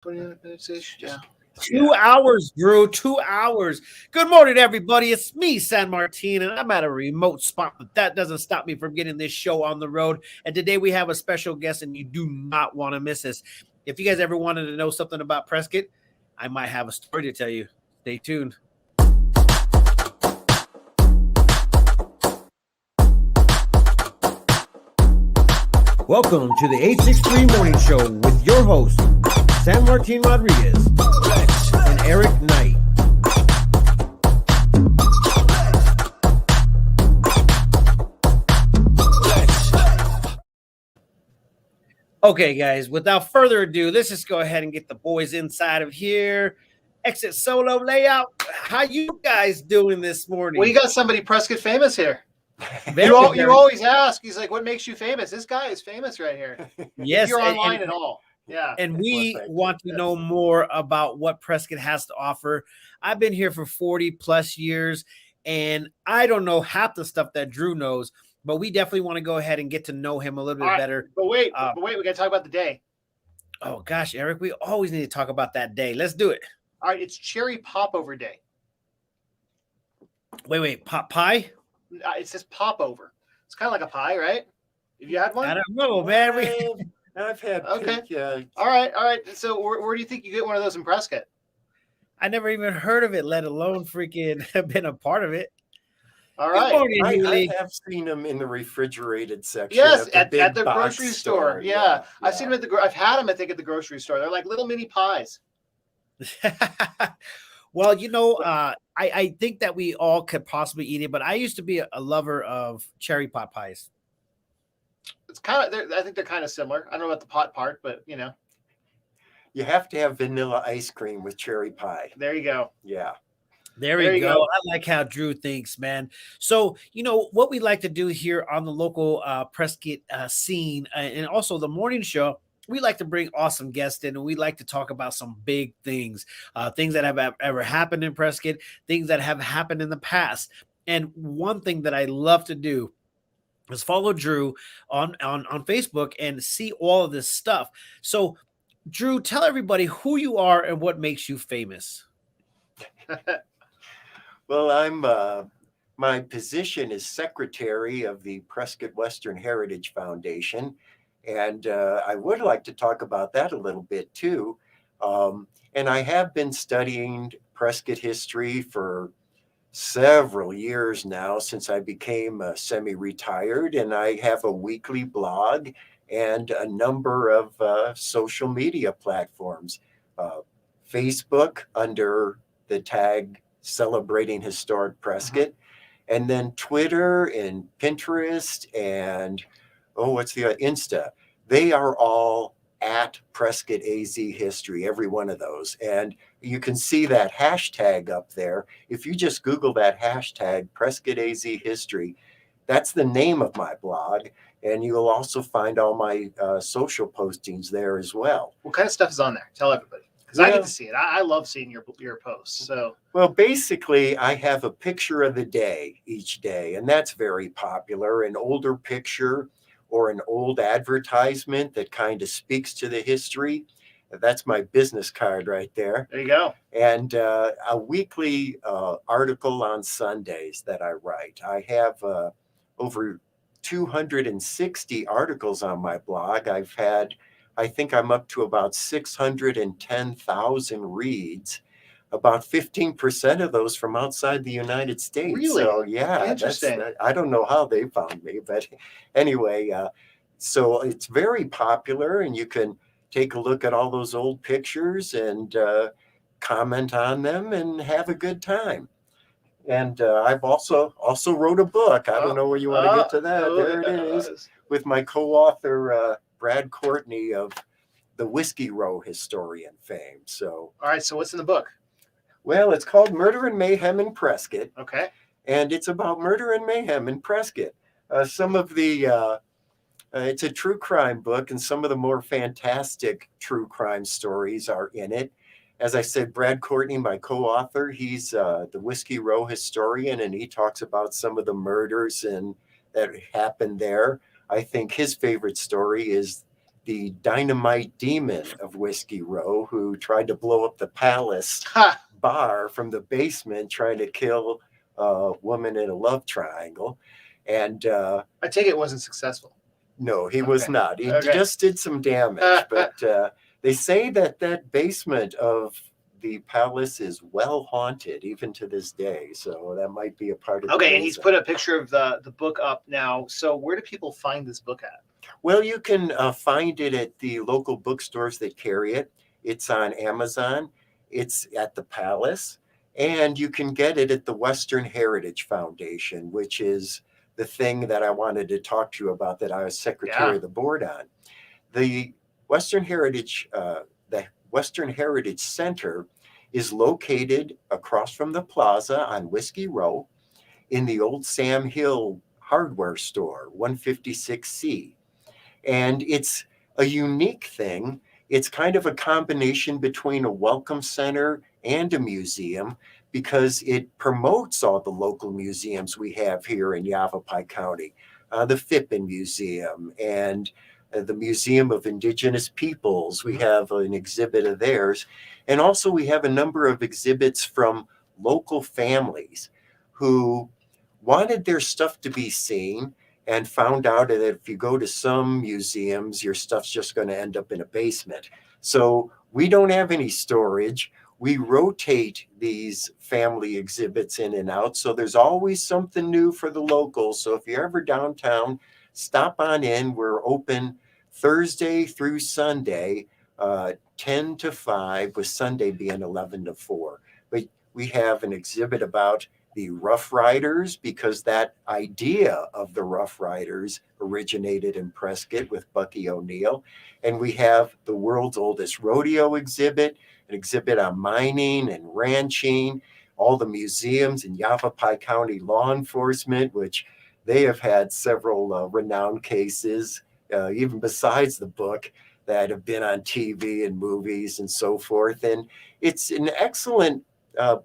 20 minutes-ish. Yeah. 2 hours, Drew. 2 hours. Good morning, everybody. It's me, San Martin, and I'm at a remote spot, but that doesn't stop me from getting this show on the road. And today we have a special guest, and you do not want to miss this. If you guys ever wanted to know something about Prescott, I might have a story to tell you. Stay tuned. Welcome to the 863 Morning Show with your hosts, San Martin Rodriguez and Eric Knight. Okay, guys, without further ado, let's just go ahead and get the boys inside of here. Exit solo layout. How you guys doing this morning? Well, you got somebody Prescott famous here. You always ask. He's like, "What makes you famous?" This guy is famous right here. Yes, if you're online at all. Yeah. And we want to know more about what Prescott has to offer. I've been here for 40 plus years, and I don't know half the stuff that Drew knows, but we definitely want to go ahead and get to know him a little bit better. But wait, we got to talk about the day. Oh, gosh, Eric, we always need to talk about that day. Let's do it. All right, it's Cherry Popover Day. Wait, pie? It says popover. It's kind of like a pie, right? Have you had one? I don't know, man. I've had. Okay. All right. So where do you think you get one of those in Prescott? I never even heard of it, let alone freaking been a part of it. All right. Morning, I have seen them in the refrigerated section. Yes, at the grocery store. Yeah. I've seen them I've had them, I think, at the grocery store. They're like little mini pies. Well, I think that we all could possibly eat it, but I used to be a lover of cherry pot pies. It's kind of, I think they're kind of similar. I don't know about the pot part, but you have to have vanilla ice cream with cherry pie. There you go. Yeah. There you go. I like how Drew thinks, man. So, what we like to do here on the local Prescott scene and also the morning show, we like to bring awesome guests in, and we like to talk about some big things, things that have ever happened in Prescott, things that have happened in the past. And one thing that I love to do is follow Drew on Facebook and see all of this stuff. So, Drew, tell everybody who you are and what makes you famous. Well, my position is secretary of the Prescott Western Heritage Foundation. And I would like to talk about that a little bit too. And I have been studying Prescott history for several years now, since I became semi-retired, and I have a weekly blog and a number of social media platforms. Facebook under the tag Celebrating Historic Prescott, and then Twitter and Pinterest and what's the Insta? They are all at Prescott AZ History, every one of those. And you can see that hashtag up there. If you just Google that hashtag, Prescott AZ History, that's the name of my blog. And you'll also find all my social postings there as well. What kind of stuff is on there? Tell everybody. Because I get to see it. I love seeing your posts. So, well, basically, I have a picture of the day each day, and that's very popular. An older picture or an old advertisement that kind of speaks to the history. That's my business card right there. There you go. And a weekly article on Sundays that I write. I have over 260 articles on my blog. I think I'm up to about 610,000 reads. About 15% of those from outside the United States. Really? So yeah, interesting. I don't know how they found me, but anyway, so it's very popular, and you can take a look at all those old pictures and comment on them and have a good time. And I've also wrote a book. I don't know where you want to get to that. There it is, with my co-author Brad Courtney of the Whiskey Row Historian fame. So, all right. So what's in the book? Well, it's called Murder and Mayhem in Prescott. Okay. And it's about murder and mayhem in Prescott. Some of the, it's a true crime book, and some of the more fantastic true crime stories are in it. As I said, Brad Courtney, my co-author, he's the Whiskey Row historian, and he talks about some of the murders that happened there. I think his favorite story is the dynamite demon of Whiskey Row, who tried to blow up the Palace Ha! bar from the basement, trying to kill a woman in a love triangle. And I take it wasn't successful. no, he was Okay. not. He Okay. just did some damage. But they say that basement of the palace is well haunted even to this day. So that might be a part of the Okay, and he's reason. put a picture of the book up now. So where do people find this book at? Well, you can find it at the local bookstores that carry it. It's on Amazon. It's at the Palace. And you can get it at the Western Heritage Foundation, which is the thing that I wanted to talk to you about that I was secretary of the board on. The Western Heritage Center is located across from the plaza on Whiskey Row in the old Sam Hill hardware store, 156C. And it's a unique thing. It's kind of a combination between a welcome center and a museum because it promotes all the local museums we have here in Yavapai County. The Phippen Museum and the Museum of Indigenous Peoples. We have an exhibit of theirs. And also we have a number of exhibits from local families who wanted their stuff to be seen and found out that if you go to some museums, your stuff's just going to end up in a basement. So we don't have any storage. We rotate these family exhibits in and out. So there's always something new for the locals. So if you're ever downtown, stop on in. We're open Thursday through Sunday, 10 to 5, with Sunday being 11 to 4. But we have an exhibit about the Rough Riders, because that idea of the Rough Riders originated in Prescott with Bucky O'Neill. And we have the world's oldest rodeo exhibit, an exhibit on mining and ranching, all the museums in Yavapai County law enforcement, which they have had several renowned cases, even besides the book, that have been on TV and movies and so forth. And it's an excellent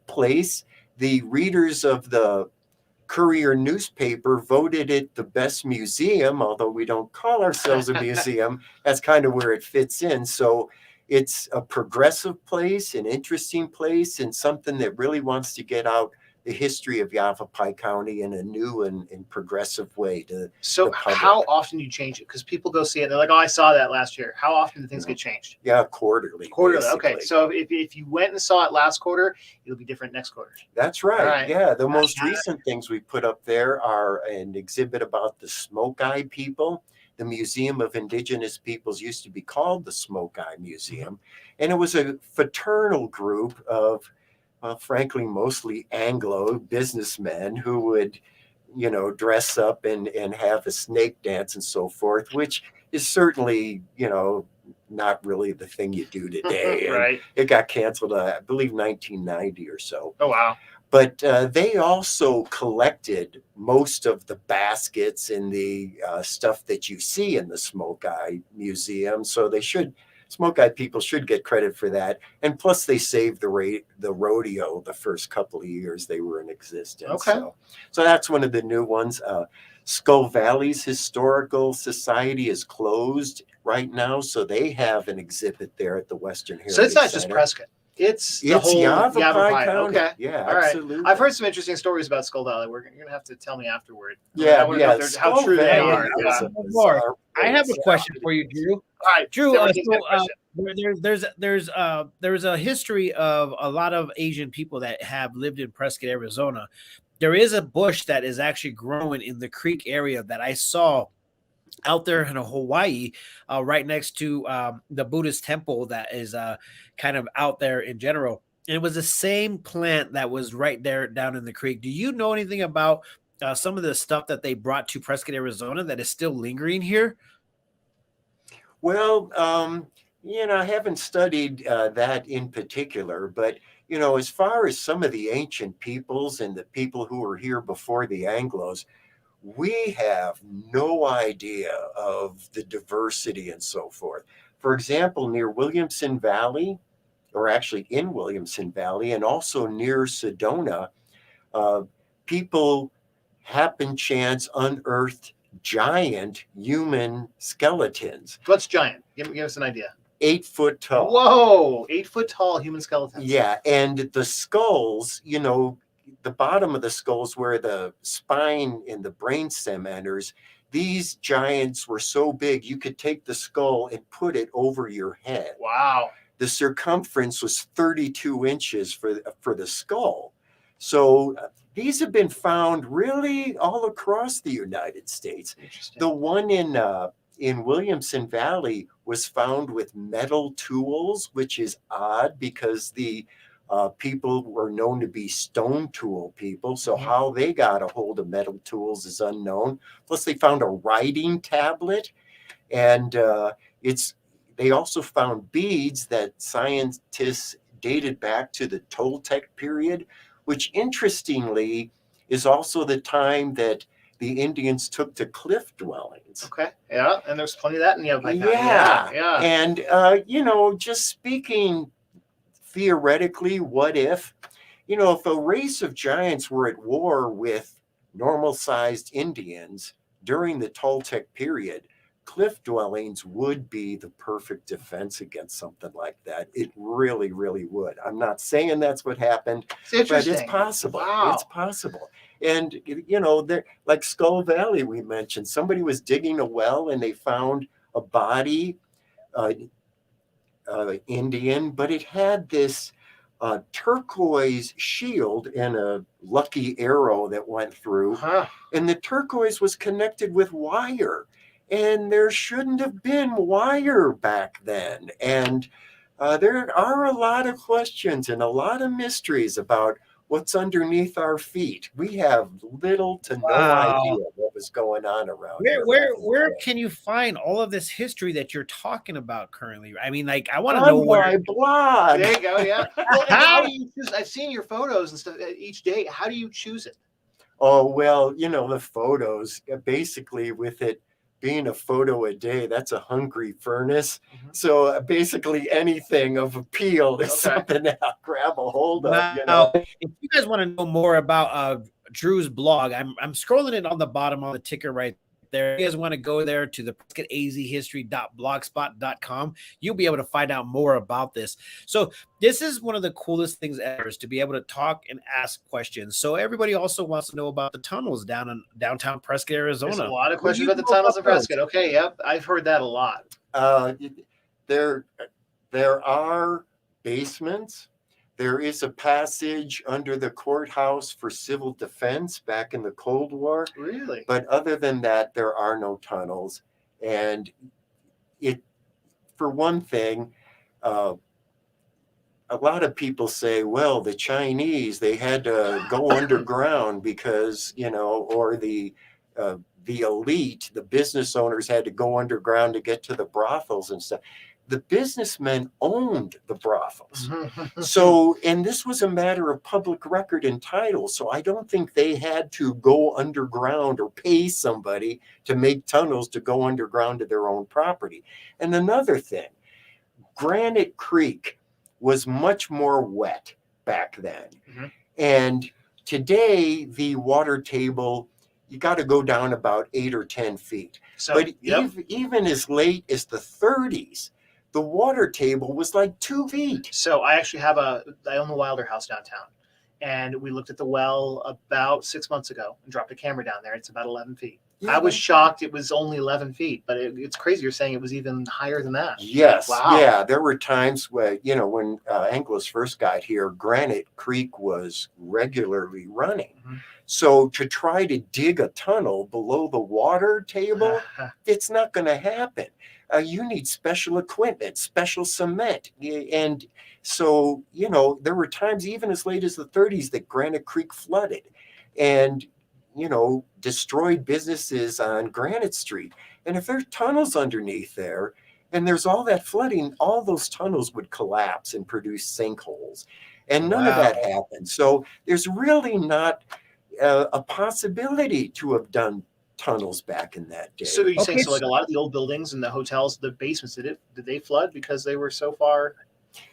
place. The readers of the Courier newspaper voted it the best museum, although we don't call ourselves a museum. That's kind of where it fits in. So it's a progressive place, an interesting place, and something that really wants to get out the history of Yavapai County in a new and progressive way to So the public. how often do you change it? Because people go see it and they're like, oh, I saw that last year. How often do things get changed? Yeah, quarterly. Quarterly. Okay. basically. So if you went and saw it last quarter, it'll be different next quarter. That's right. All right. Yeah, the most recent things we put up there are an exhibit about the Smoke Eye people. The Museum of Indigenous Peoples used to be called the Smoke Eye Museum, and it was a fraternal group of, frankly, mostly Anglo businessmen who would, dress up and have a snake dance and so forth, which is certainly, not really the thing you do today. Right. It got canceled, I believe, 1990 or so. Oh, wow. But they also collected most of the baskets and the stuff that you see in the Smoke Eye Museum. So Smoke Eye people should get credit for that. And plus, they saved the rodeo the first couple of years they were in existence. Okay. So that's one of the new ones. Skull Valley's Historical Society is closed right now, so they have an exhibit there at the Western Heritage So it's not Center. just Prescott. It's the whole Yavapai County. Okay. Yeah, All right. absolutely. I've heard some interesting stories about Skull Valley. You're going to have to tell me afterward. Yeah, I wanna know yeah. if they're- how true they Skull are. Valley Yeah. is More. I have a is question for you, Drew. All right. Drew, Everything's got a question. there's a history of a lot of Asian people that have lived in Prescott, Arizona. There is a bush that is actually growing in the creek area that I saw out there in Hawaii, right next to the Buddhist temple that is kind of out there in general. And it was the same plant that was right there down in the creek. Do you know anything about some of the stuff that they brought to Prescott, Arizona that is still lingering here? Well, I haven't studied that in particular, but as far as some of the ancient peoples and the people who were here before the Anglos, we have no idea of the diversity and so forth. For example, near Williamson Valley, or actually in Williamson Valley, and also near Sedona, people happen chance unearthed giant human skeletons. What's giant? Give us an idea. 8 foot tall. Whoa, 8 foot tall human skeletons. Yeah, and the skulls, the bottom of the skulls where the spine and the brainstem enters, these giants were so big you could take the skull and put it over your head. Wow. The circumference was 32 inches for the skull. So these have been found really all across the United States. Interesting. The one in Williamson Valley was found with metal tools, which is odd because the people were known to be stone tool people. So how they got a hold of metal tools is unknown. Plus, they found a writing tablet, and they also found beads that scientists dated back to the Toltec period, which interestingly is also the time that the Indians took to cliff dwellings. Okay. Yeah. And there's plenty of that in the Yavapai County. Yeah. And, just speaking theoretically, what if a race of giants were at war with normal sized Indians during the Toltec period, cliff dwellings would be the perfect defense against something like that. It really, really would. I'm not saying that's what happened, but it's possible. Wow. It's possible. And, like Skull Valley, we mentioned, somebody was digging a well and they found a body, Indian, but it had this turquoise shield and a lucky arrow that went through. And the turquoise was connected with wire. And there shouldn't have been wire back then. And there are a lot of questions and a lot of mysteries about what's underneath our feet. We have little to no idea what was going on around here. Where can you find all of this history that you're talking about currently? I mean, like, I want to know where. My blog. There you go. Yeah. Well, how do you choose? I've seen your photos and stuff each day. How do you choose it? Oh, well, the photos, basically with it being a photo a day, that's a hungry furnace. So basically anything of appeal is something that I'll grab a hold of. Now, if you guys want to know more about Drew's blog, I'm scrolling it on the bottom on the ticker right there. If you guys want to go there to the PrescottAZHistory.blogspot.com, you'll be able to find out more about this. So this is one of the coolest things ever, is to be able to talk and ask questions. So everybody also wants to know about the tunnels down in downtown Prescott, Arizona. There's a lot of questions about the tunnels in Prescott. Okay, yep, I've heard that a lot. There are basements. There is a passage under the courthouse for civil defense back in the Cold War. Really? But other than that, there are no tunnels. And for one thing, a lot of people say, well, the Chinese, they had to go underground because, or the elite, the business owners had to go underground to get to the brothels and stuff. The businessmen owned the brothels. So, and this was a matter of public record and title. So I don't think they had to go underground or pay somebody to make tunnels to go underground to their own property. And another thing, Granite Creek was much more wet back then. And today, the water table, you got to go down about 8 or 10 feet. So, but even as late as the 30s, the water table was like 2 feet. So I actually I own the Wilder House downtown. And we looked at the well about 6 months ago and dropped a camera down there. It's about 11 feet. Yeah. I was shocked it was only 11 feet, but it's crazy you're saying it was even higher than that. Yes. Wow. Yeah. There were times where, when Anglos first got here, Granite Creek was regularly running. So to try to dig a tunnel below the water table, it's not going to happen. You need special equipment, special cement. And so, there were times even as late as the 30s that Granite Creek flooded and, destroyed businesses on Granite Street. And if there's tunnels underneath there and there's all that flooding, all those tunnels would collapse and produce sinkholes. And none of that happened. So there's really not a possibility to have done tunnels back in that day. So you're saying, so like a lot of the old buildings and the hotels, the basements, did they flood because they were so far?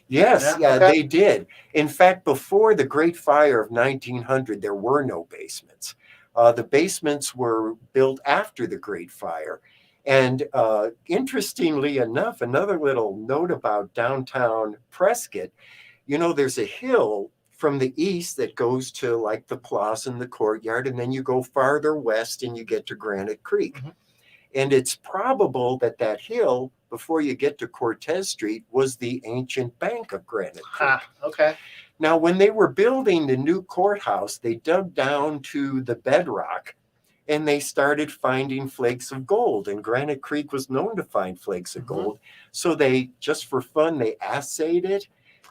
Yes, they did. In fact, before the Great Fire of 1900, there were no basements. The basements were built after the Great Fire. And interestingly enough, another little note about downtown Prescott, there's a hill from the east that goes to like the plaza and the courtyard, and then you go farther west and you get to Granite Creek. Mm-hmm. And it's probable that hill, before you get to Cortez Street, was the ancient bank of Granite Creek. Okay. Now, when they were building the new courthouse, they dug down to the bedrock and they started finding flakes of gold. And Granite Creek was known to find flakes of gold. So they, just for fun, they assayed it.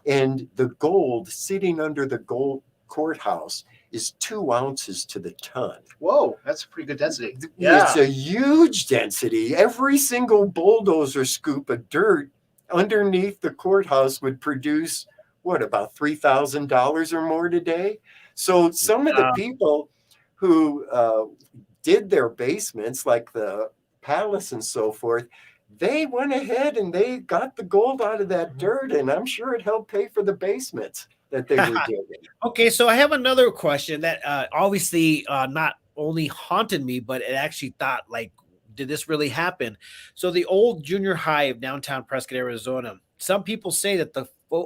And the gold sitting under the gold courthouse is 2 ounces to the ton. Whoa, that's a pretty good density. Yeah. It's a huge density. Every single bulldozer scoop of dirt underneath the courthouse would produce, about $3,000 or more today? So some of the people who did their basements, like the palace and so forth, they went ahead and they got the gold out of that dirt, and I'm sure it helped pay for the basements that they were digging. Okay, so I have another question that obviously not only haunted me, but it actually thought, like, did this really happen? So the old junior high of downtown Prescott, Arizona, some people say that the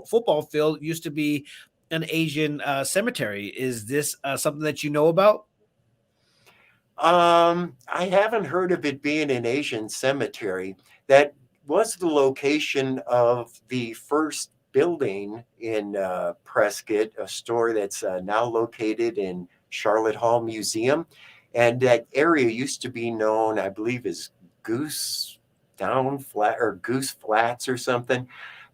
football field used to be an Asian cemetery. Is this something that you know about? I haven't heard of it being an Asian cemetery. That was the location of the first building in Prescott, a store that's now located in Charlotte Hall Museum. And that area used to be known, I believe, as Goose Flats or something.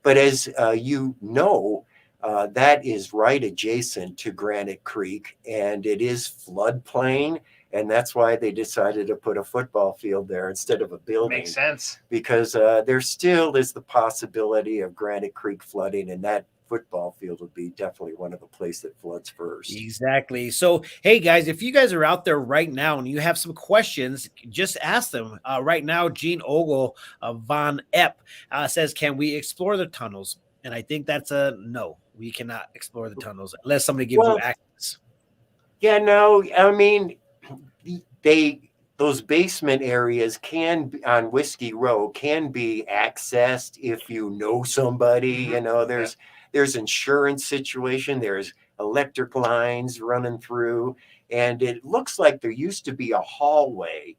But as that is right adjacent to Granite Creek, and it is floodplain. And that's why they decided to put a football field there instead of a building. Makes sense. Because there still is the possibility of Granite Creek flooding, and that football field would be definitely one of the places that floods first. Exactly. So, hey guys, if you guys are out there right now and you have some questions, just ask them. Right now, Gene Ogle Von Epp says, can we explore the tunnels? And I think that's a no. We cannot explore the tunnels unless somebody gives you access. Yeah, no, I mean, those basement areas on Whiskey Row can be accessed if you know somebody. There's insurance situation, there's electric lines running through, and it looks like there used to be a hallway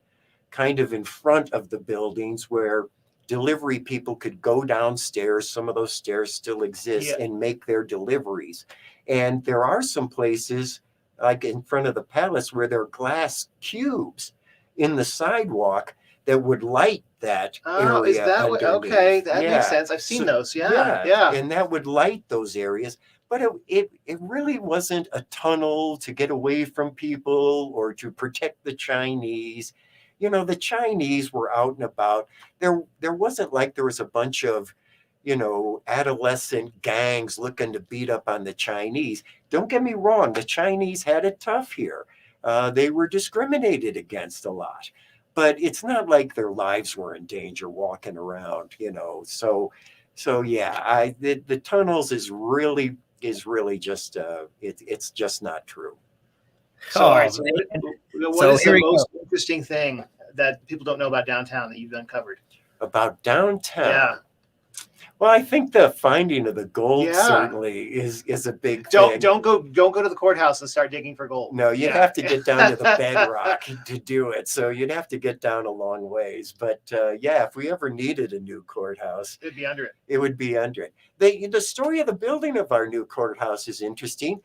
kind of in front of the buildings where delivery people could go downstairs. Some of those stairs still exist and make their deliveries. And there are some places like in front of the palace where there are glass cubes in the sidewalk that would light that area. Is that what? Okay, that makes sense. I've seen those. Yeah. And that would light those areas. But it really wasn't a tunnel to get away from people or to protect the Chinese. The Chinese were out and about. There wasn't like there was a bunch of adolescent gangs looking to beat up on the Chinese. Don't get me wrong, the Chinese had it tough here. They were discriminated against a lot, but it's not like their lives were in danger walking around, So yeah, the tunnels is really just it's just not true. All right. So what is the most interesting thing that people don't know about downtown that you've uncovered? About downtown? Yeah. Well, I think the finding of the gold certainly is a big thing. Don't go to the courthouse and start digging for gold. No, you'd have to get down to the bedrock to do it. So you'd have to get down a long ways. But if we ever needed a new courthouse, it'd be under it. It would be under it. The story of the building of our new courthouse is interesting.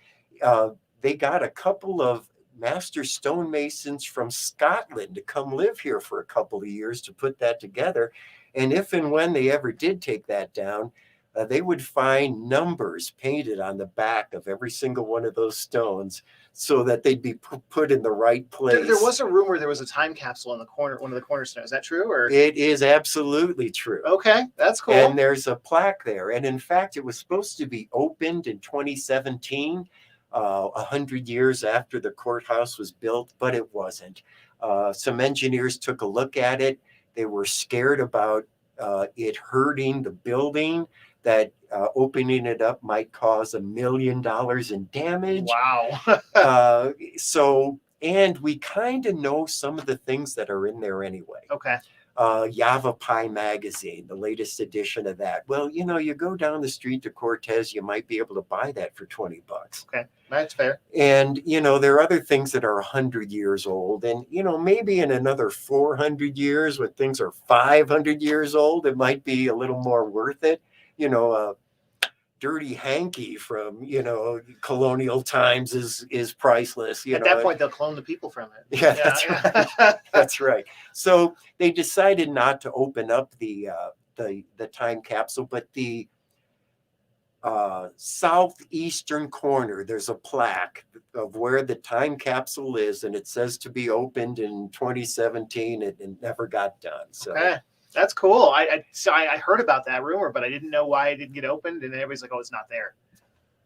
They got a couple of master stonemasons from Scotland to come live here for a couple of years to put that together. And if and when they ever did take that down, they would find numbers painted on the back of every single one of those stones so that they'd be put in the right place. There was a rumor there was a time capsule in the corner, one of the cornerstones. Is that true? Or it is absolutely true. Okay, that's cool. And there's a plaque there. And in fact, it was supposed to be opened in 2017, 100 years after the courthouse was built, but it wasn't. Some engineers took a look at it. They were scared about it hurting the building, that opening it up might cause $1 million in damage. Wow. So and we kind of know some of the things that are in there anyway. Okay. Yavapai magazine, the latest edition of that. Well, you go down the street to Cortez, you might be able to buy that for $20. Okay, that's fair. And, there are other things that are 100 years old. And, maybe in another 400 years, when things are 500 years old, it might be a little more worth it. Dirty hanky from, colonial times is priceless. At that point, they'll clone the people from it. Yeah, that's right. That's right. So they decided not to open up the time capsule, but the southeastern corner, there's a plaque of where the time capsule is, and it says to be opened in 2017. It never got done. So. Okay. That's cool. I heard about that rumor, but I didn't know why it didn't get opened. And everybody's like, "Oh, it's not there."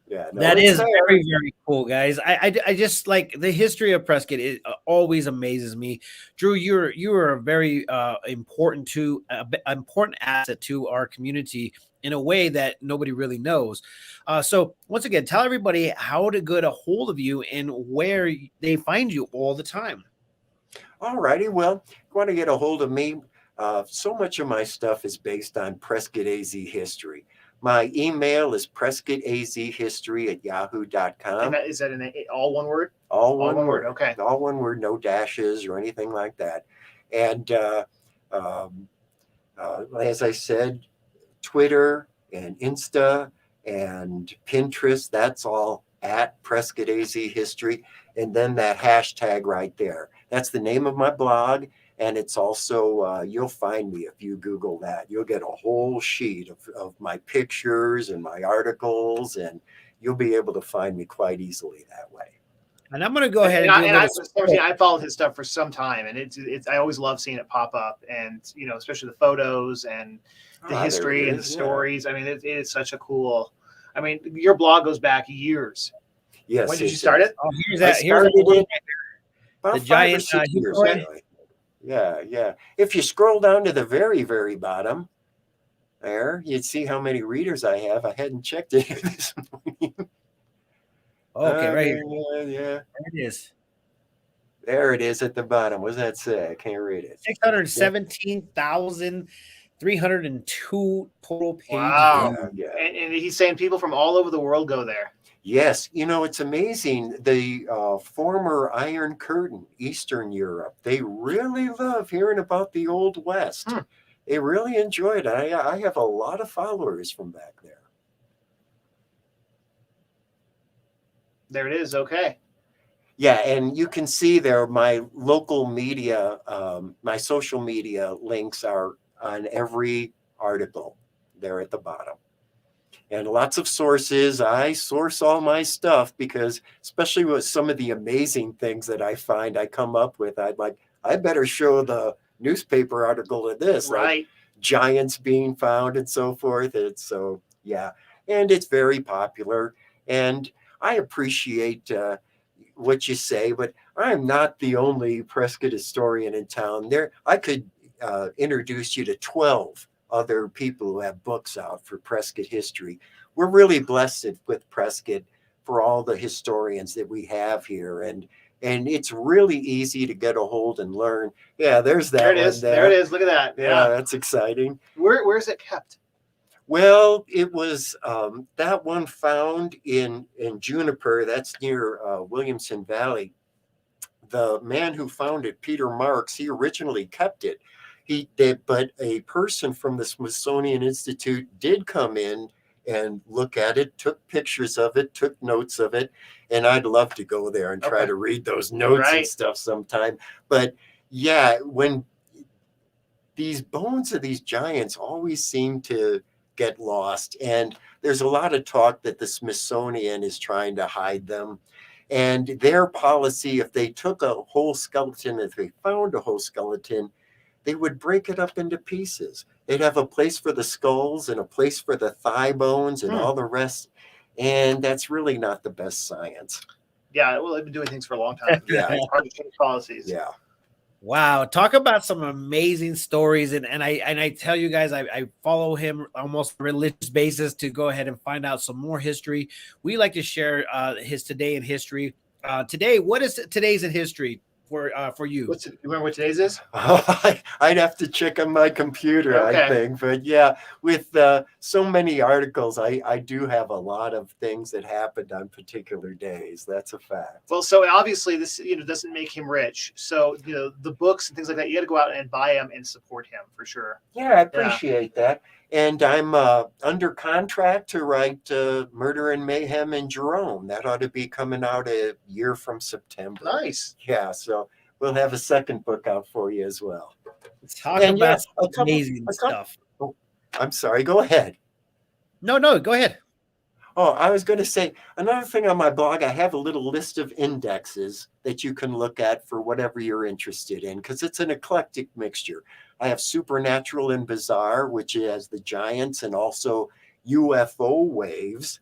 Yeah, that is very, very cool, guys. I just like the history of Prescott. It always amazes me. Drew, you're a very important asset to our community in a way that nobody really knows. So once again, tell everybody how to get a hold of you and where they find you all the time. All righty. Well, you want to get a hold of me. So much of my stuff is based on Prescott AZ history. My email is prescottazhistory@yahoo.com. Is that all one word? All one word. Okay. All one word, no dashes or anything like that. And as I said, Twitter and Insta and Pinterest, that's all at Prescott AZ History. And then that hashtag right there. That's the name of my blog. And it's also, you'll find me if you Google that. You'll get a whole sheet of my pictures and my articles, and you'll be able to find me quite easily that way. And I'm going to go ahead I followed his stuff for some time, and it's I always love seeing it pop up, and especially the photos and the history and the stories. I mean, it is such a cool. I mean, your blog goes back years. Yes. When did you start it? Oh, here's it. About the giant 5 or 6 years ago. Yeah. If you scroll down to the very, very bottom there, you'd see how many readers I have. I hadn't checked it this morning. Okay, right here. Yeah. There it is. There it is at the bottom. What does that say? I can't read it. 617,302 total pages. Wow. Yeah. And he's saying people from all over the world go there. Yes, it's amazing. The former Iron Curtain, Eastern Europe, they really love hearing about the Old West. They really enjoy it. I have a lot of followers from back there. There it is. Okay. Yeah, and you can see there my local media, my social media links are on every article there at the bottom. And lots of sources. I source all my stuff because, especially with some of the amazing things that I find I come up with, I better show the newspaper article of this, right? Like giants being found and so forth. And it's very popular. And I appreciate what you say, but I'm not the only Prescott historian in town. I could introduce you to 12 other people who have books out for Prescott history. We're really blessed with Prescott for all the historians that we have here. And it's really easy to get a hold and learn. Yeah, there's that. There it is. There it is. Look at that. Yeah, that's exciting. Where is it kept? Well, it was that one found in Juniper. That's near Williamson Valley. The man who found it, Peter Marks, he originally kept it. But a person from the Smithsonian Institute did come in and look at it, took pictures of it, took notes of it. And I'd love to go there and try to read those notes and stuff sometime. But yeah, when these bones of these giants always seem to get lost. And there's a lot of talk that the Smithsonian is trying to hide them. And their policy, if they took a whole skeleton, if they found a whole skeleton, they would break it up into pieces. They'd have a place for the skulls and a place for the thigh bones and all the rest. And that's really not the best science. Yeah, well, they've been doing things for a long time. Yeah. It's hard to change policies. Yeah. Wow. Talk about some amazing stories. And I tell you guys, I follow him almost on a religious basis to go ahead and find out some more history. We like to share his today in history. today. What is today's in history for you? You remember what today's is? I'd have to check on my computer, Okay. I think. But yeah, with so many articles, I do have a lot of things that happened on particular days. That's a fact. Well, so obviously this doesn't make him rich. So the books and things like that, you got to go out and buy them and support him for sure. Yeah, I appreciate that. And I'm under contract to write Murder and Mayhem in Jerome. That ought to be coming out a year from September. Nice. Yeah, so we'll have a second book out for you as well. Talk about amazing stuff. Oh, I'm sorry, go ahead. No, go ahead. Oh, I was going to say another thing on my blog. I have a little list of indexes that you can look at for whatever you're interested in, because it's an eclectic mixture. I have Supernatural and Bizarre, which has the giants and also UFO waves.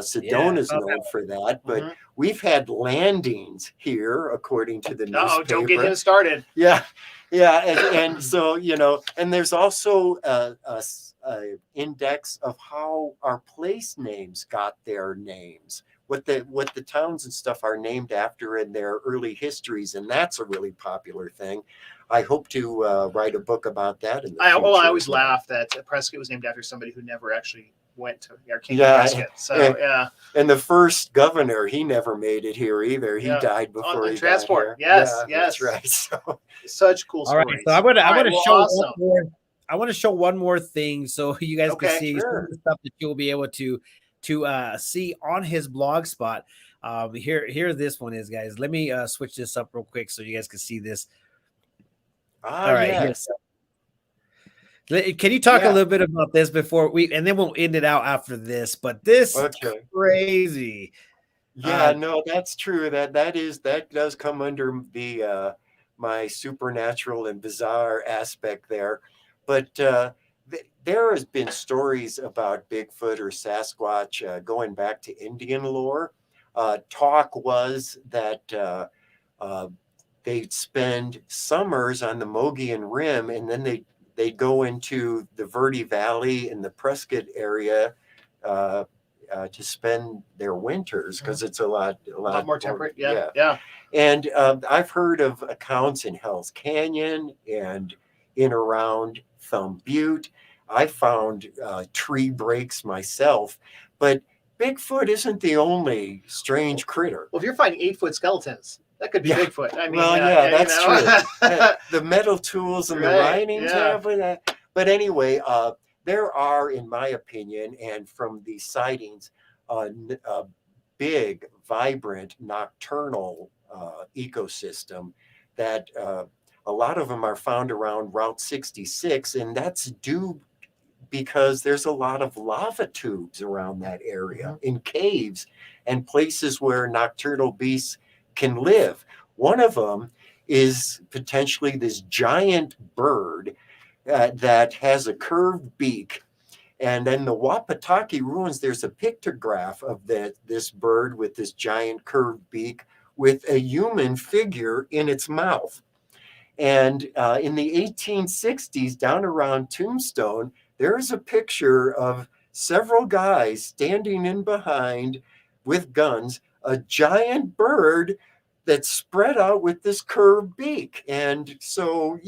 Sedona's known for that, but we've had landings here, according to the newspaper. Oh, don't get him started. Yeah, and so and there's also a index of how our place names got their names, what the towns and stuff are named after in their early histories, and that's a really popular thing. I hope to write a book about that. I always laugh that Prescott was named after somebody who never actually went to our King Prescott. So and the first governor, he never made it here either. He died before he transport. got here. Yes, that's right. So such cool stories. All right, so I want to show one more. I want to show one more thing so you guys can see some of the stuff that you'll be able to see on his blog spot. Here this one is, guys. Let me switch this up real quick so you guys can see this. All right. Yes. Can you talk a little bit about this before and then we'll end it out after this, but this is crazy. Yeah, no, that's true. That does come under the my supernatural and bizarre aspect there. But there has been stories about Bigfoot or Sasquatch going back to Indian lore. Talk was that they'd spend summers on the Mogollon Rim, and then they'd go into the Verde Valley in the Prescott area to spend their winters, because it's a lot more temperate. Yeah. And I've heard of accounts in Hell's Canyon and in around Thumb Butte. I found tree breaks myself, but Bigfoot isn't the only strange critter. Well, if you're finding 8-foot skeletons, that could be Bigfoot. I mean, that's true. The metal tools and the writings have that. But anyway, there are, in my opinion, and from the sightings, a big, vibrant, nocturnal ecosystem that a lot of them are found around Route 66, and that's due because there's a lot of lava tubes around that area in caves and places where nocturnal beasts can live. One of them is potentially this giant bird that has a curved beak. And in the Wapataki ruins, there's a pictograph of this bird with this giant curved beak with a human figure in its mouth. And in the 1860s, down around Tombstone, there's a picture of several guys standing in behind with guns, a giant bird that's spread out with this curved beak. And so,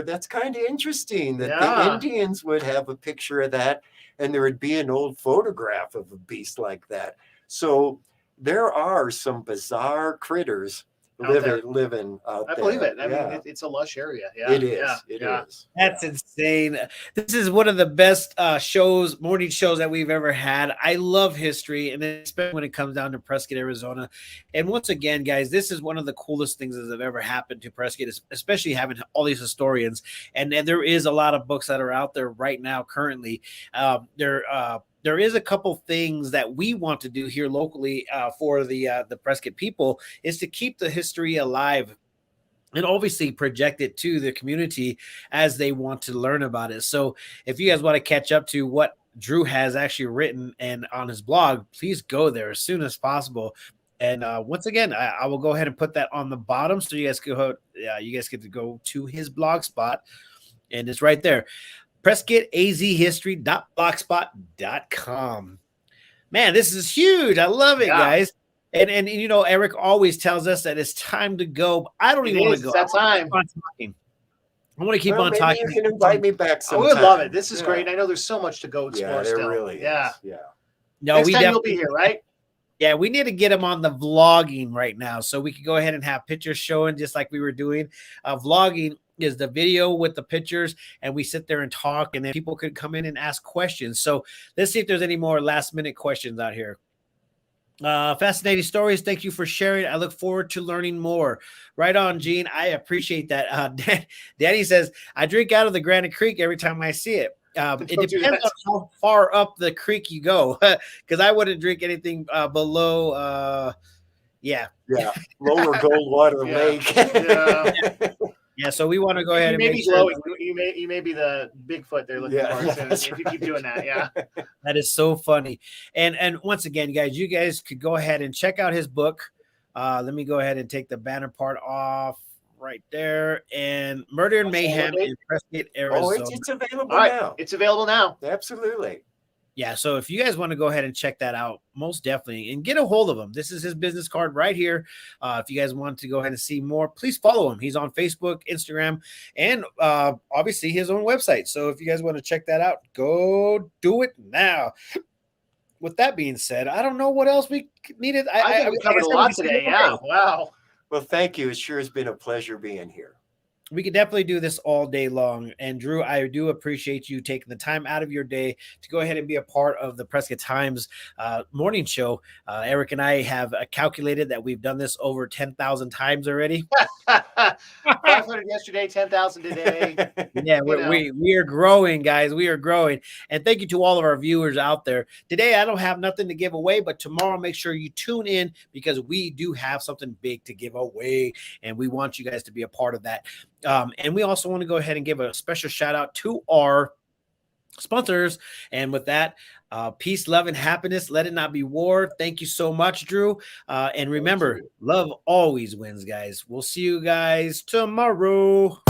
that's kind of interesting that the Indians would have a picture of that, and there would be an old photograph of a beast like that. So there are some bizarre critters living out there. I believe it. I mean, it's a lush area. Yeah, it is. It is. That's insane. This is one of the best morning shows that we've ever had. I love history, and especially when it comes down to Prescott, Arizona. And once again, guys, this is one of the coolest things that have ever happened to Prescott, especially having all these historians. And there is a lot of books that are out there right now currently. There is a couple things that we want to do here locally for the Prescott people, is to keep the history alive and obviously project it to the community as they want to learn about it. So if you guys want to catch up to what Drew has actually written and on his blog, please go there as soon as possible. And once again, I will go ahead and put that on the bottom so you guys get to go to his blog spot, and it's right there. PrescottAZHistory.blogspot.com. Man, this is huge. I love it, guys. And you know, Eric always tells us that it's time to go. I don't It even want is. to go. It's that time. I want to keep Well, on maybe talking. you can invite me back I sometime. would love it. This is Yeah. great. I know there's so much to go explore Yeah, there still. really Yeah. is. Yeah. No, Next we time you'll definitely be here, right? Yeah, we need to get him on the vlogging right now so we can go ahead and have pictures showing just like we were doing. Vlogging is the video with the pictures, and we sit there and talk, and then people could come in and ask questions. So let's see if there's any more last minute questions out here. Fascinating stories. Thank you for sharing. I look forward to learning more. Right on, Gene. I appreciate that. Danny says, I drink out of the Granite Creek every time I see it. It Don't do depends that. on how far up the creek you go, because I wouldn't drink anything below. Yeah. Lower Goldwater Yeah. Lake. Yeah. So we want to go ahead You and may make be sure glowing. You may be the Bigfoot they're looking Yeah, for yeah, soon, that's if you keep doing that. Yeah. that is so funny. And once again, guys, you guys could go ahead and check out his book. Let me go ahead and take the banner part off right there. And Murder and What's the Mayhem date? in Prescott, Oh, Arizona. it's available All right. now. It's available now. Absolutely. Yeah, so if you guys want to go ahead and check that out, most definitely, and get a hold of him. This is his business card right here. If you guys want to go ahead and see more, please follow him. He's on Facebook, Instagram, and obviously his own website. So if you guys want to check that out, go do it now. With that being said, I don't know what else we needed. I think we covered a lot today. Yeah. Wow. Well, thank you. It sure has been a pleasure being here. We could definitely do this all day long. And Drew, I do appreciate you taking the time out of your day to go ahead and be a part of the Prescott Times morning show. Eric and I have calculated that we've done this over 10,000 times already. 500 yesterday, 10,000 today. Yeah, we are growing, guys. We are growing. And thank you to all of our viewers out there. Today, I don't have nothing to give away, but tomorrow, make sure you tune in because we do have something big to give away. And we want you guys to be a part of that. And we also want to go ahead and give a special shout out to our sponsors. And with that, peace, love, and happiness. Let it not be war. Thank you so much, Drew. And remember, love always wins, guys. We'll see you guys tomorrow.